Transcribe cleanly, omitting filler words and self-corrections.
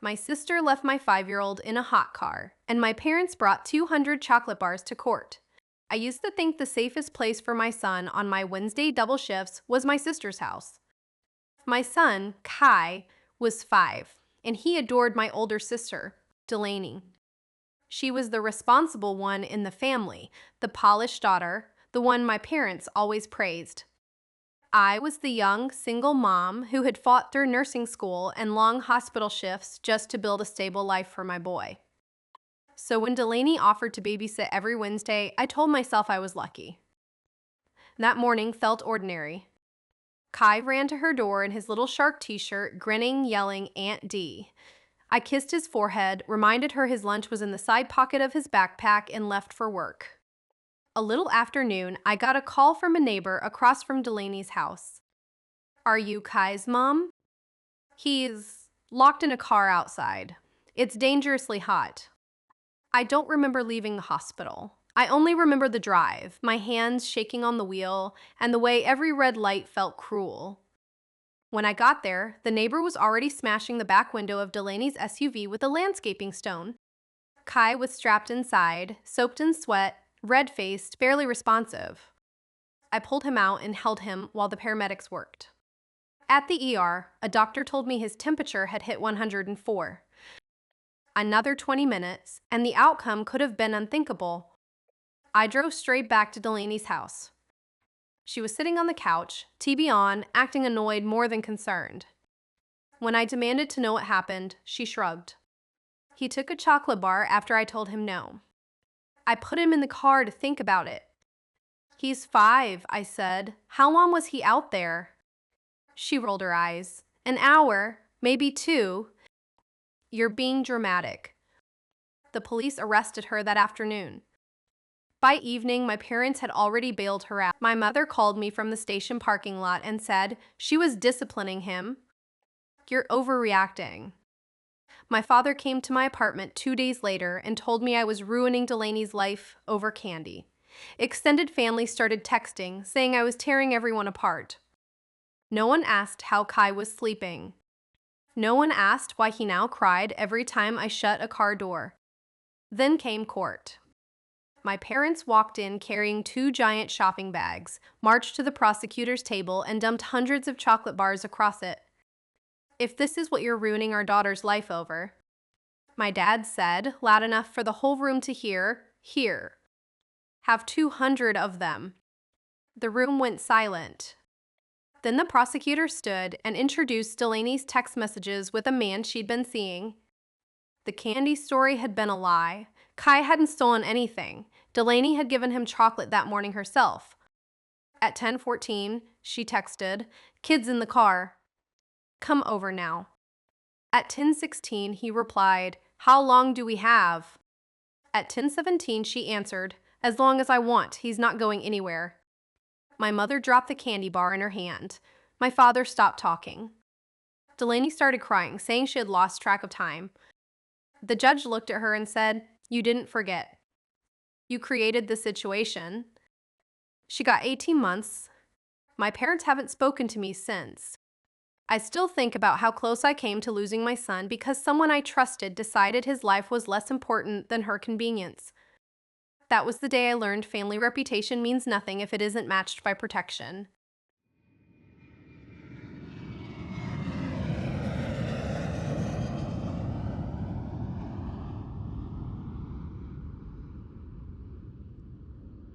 My sister left my 5-year-old in a hot car, and my parents brought 200 chocolate bars to court. I used to think the safest place for my son on my Wednesday double shifts was my sister's house. My son, Kai, was 5, and he adored my older sister, Delaney. She was the responsible one in the family, the polished daughter, the one my parents always praised. I was the young, single mom who had fought through nursing school and long hospital shifts just to build a stable life for my boy. So when Delaney offered to babysit every Wednesday, I told myself I was lucky. That morning felt ordinary. Kai ran to her door in his little shark t-shirt, grinning, yelling, "Aunt D." I kissed his forehead, reminded her his lunch was in the side pocket of his backpack, and left for work. A little after noon, I got a call from a neighbor across from Delaney's house. "Are you Kai's mom?" "He's locked in a car outside. It's dangerously hot." I don't remember leaving the hospital. I only remember the drive, my hands shaking on the wheel, and the way every red light felt cruel. When I got there, the neighbor was already smashing the back window of Delaney's SUV with a landscaping stone. Kai was strapped inside, soaked in sweat, red-faced, barely responsive. I pulled him out and held him while the paramedics worked. At the ER, a doctor told me his temperature had hit 104. Another 20 minutes, and the outcome could have been unthinkable. I drove straight back to Delaney's house. She was sitting on the couch, TV on, acting annoyed more than concerned. When I demanded to know what happened, she shrugged. He took a chocolate bar after I told him no. I put him in the car to think about it. "He's 5, I said. "How long was he out there?" She rolled her eyes. "An hour, maybe 2. "You're being dramatic." The police arrested her that afternoon. By evening, my parents had already bailed her out. My mother called me from the station parking lot and said she was disciplining him. "You're overreacting." My father came to my apartment 2 days later and told me I was ruining Delaney's life over candy. Extended family started texting, saying I was tearing everyone apart. No one asked how Kai was sleeping. No one asked why he now cried every time I shut a car door. Then came court. My parents walked in carrying 2 giant shopping bags, marched to the prosecutor's table, and dumped hundreds of chocolate bars across it. "If this is what you're ruining our daughter's life over," my dad said, loud enough for the whole room to hear, "here. Have 200 of them." The room went silent. Then the prosecutor stood and introduced Delaney's text messages with a man she'd been seeing. The candy story had been a lie. Kai hadn't stolen anything. Delaney had given him chocolate that morning herself. At 10:14, she texted, "Kids in the car. Come over now." At 10:16, he replied, "How long do we have?" At 10:17, she answered, "As long as I want. He's not going anywhere." My mother dropped the candy bar in her hand. My father stopped talking. Delaney started crying, saying she had lost track of time. The judge looked at her and said, "You didn't forget. You created the situation." She got 18 months. My parents haven't spoken to me since. I still think about how close I came to losing my son because someone I trusted decided his life was less important than her convenience. That was the day I learned family reputation means nothing if it isn't matched by protection.